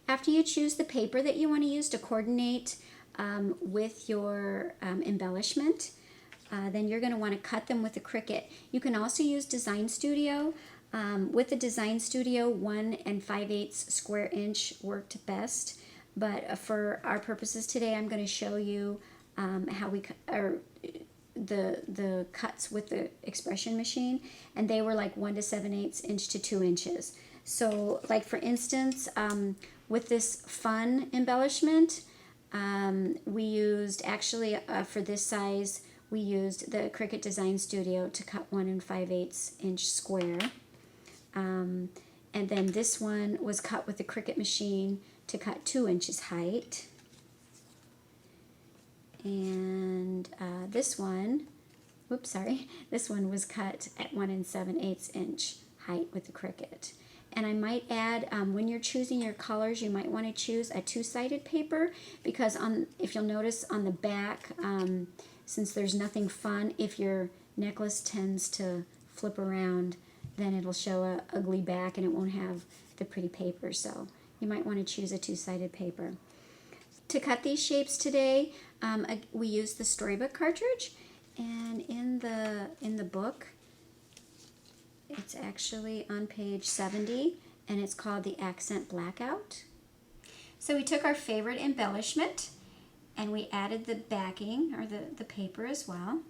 After you choose the paper that you want to use to coordinate with your embellishment, then you're going to want to cut them with a Cricut. You can also use Design Studio. With the Design Studio, 1 5/8 square inch worked best. But for our purposes today, I'm going to show you how we the cuts with the expression machine, and they were like 1 7/8 inch to 2 inches. So, like for instance, with this fun embellishment, we used actually for this size, we used the Cricut Design Studio to cut 1 5/8 inch square. And then this one was cut with the Cricut machine to cut 2 inches height. And this one, this one was cut at 1 7/8 inch height with the Cricut. And I might add, when you're choosing your colors, you might want to choose a two-sided paper, because if you'll notice on the back, since there's nothing fun, if your necklace tends to flip around, then it'll show a ugly back and it won't have the pretty paper. So you might want to choose a two-sided paper. To cut these shapes today, we used the storybook cartridge, and in the book, it's actually on page 70, and it's called the Accent Blackout. So we took our favorite embellishment, and we added the backing, or the paper as well.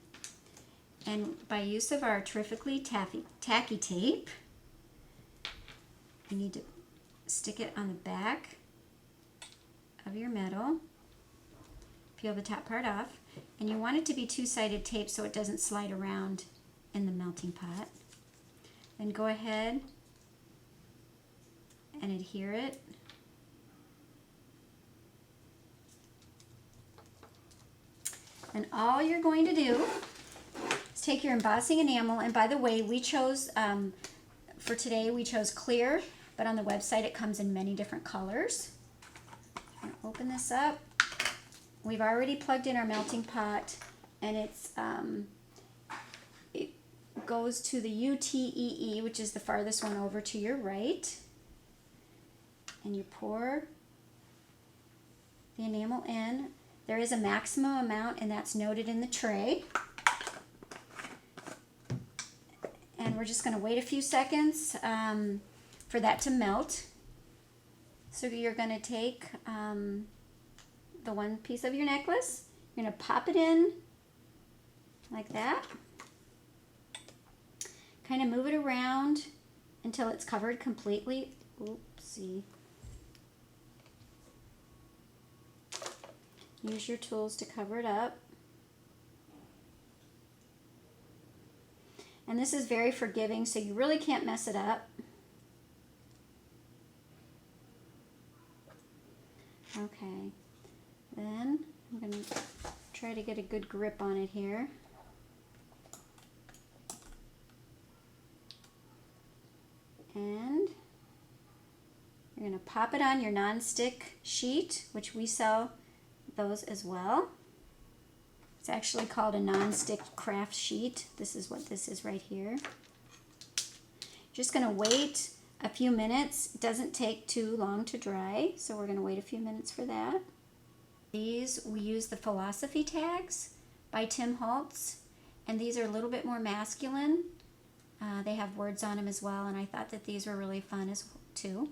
And by use of our terrifically tacky tape, you need to stick it on the back of your metal, peel the top part off, and you want it to be two-sided tape so it doesn't slide around in the melting pot. Then go ahead and adhere it. And all you're going to do is take your embossing enamel, and by the way, we chose, for today, we chose clear, but on the website it comes in many different colors. I'm going to open this up. We've already plugged in our melting pot, and it's it goes to the UTEE, which is the farthest one over to your right. And you pour the enamel in. There is a maximum amount, and that's noted in the tray. And we're just going to wait a few seconds for that to melt. So you're going to take the one piece of your necklace, you're going to pop it in like that. Kind of move it around until it's covered completely. Oopsie. Use your tools to cover it up. And this is very forgiving, so you really can't mess it up. Okay, then I'm going to try to get a good grip on it here. And you're going to pop it on your non-stick sheet, which we sell those as well. It's actually called a non-stick craft sheet. This is what this is right here. Just going to wait a few minutes. It doesn't take too long to dry, so we're going to wait a few minutes for that. These, we use the Philosophy Tags by Tim Holtz, and these are a little bit more masculine. They have words on them as well, and I thought that these were really fun as well, too.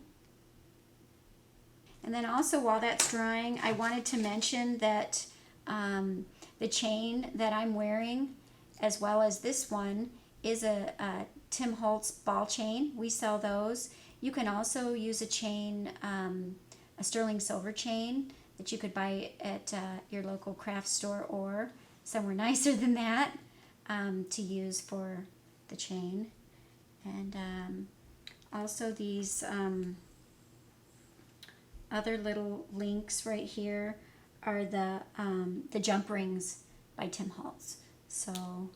And then also, while that's drying, I wanted to mention that the chain that I'm wearing, as well as this one, is a Tim Holtz ball chain. We sell those. You can also use a chain, a sterling silver chain that you could buy at your local craft store or somewhere nicer than that to use for the chain. And also these other little links right here are the jump rings by Tim Holtz. So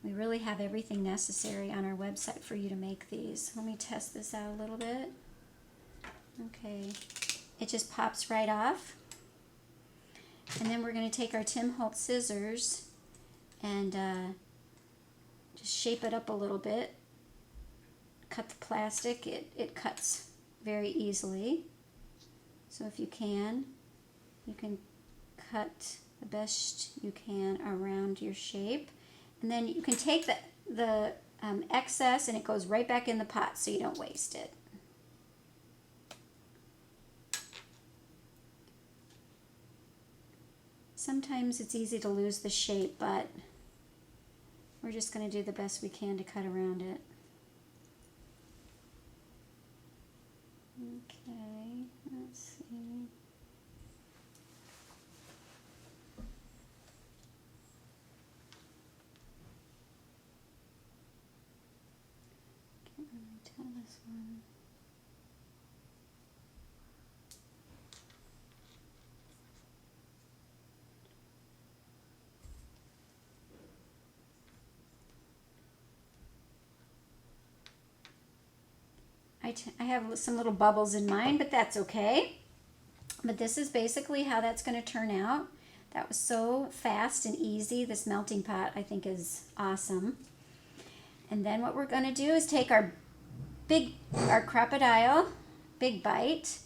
we really have everything necessary on our website for you to make these. Let me test this out a little bit. Okay, it just pops right off. And then we're going to take our Tim Holtz scissors and just shape it up a little bit. Cut the plastic. It cuts very easily. So if you can cut the best you can around your shape. And then you can take the excess and it goes right back in the pot so you don't waste it. Sometimes it's easy to lose the shape, but we're just going to do the best we can to cut around it. Okay, let's see. Can't really tell this one. I have some little bubbles in mine, but that's okay. But this is basically how that's going to turn out. That was so fast and easy. This melting pot, I think, is awesome. And then what we're going to do is take our crop-a-dile, big bite,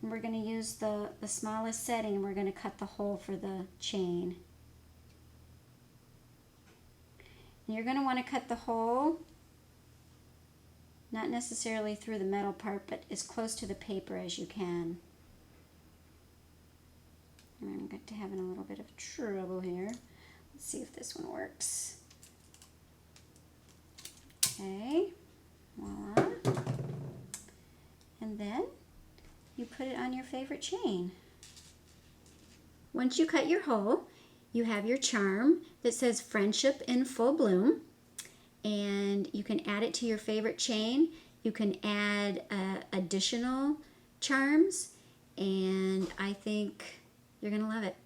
and we're going to use the smallest setting, and we're going to cut the hole for the chain. And you're going to want to cut the hole not necessarily through the metal part, but as close to the paper as you can. And I'm having a little bit of trouble here. Let's see if this one works. Okay, voila. And then you put it on your favorite chain. Once you cut your hole, you have your charm that says Friendship in Full Bloom. And you can add it to your favorite chain. You can add additional charms, and I think you're going to love it.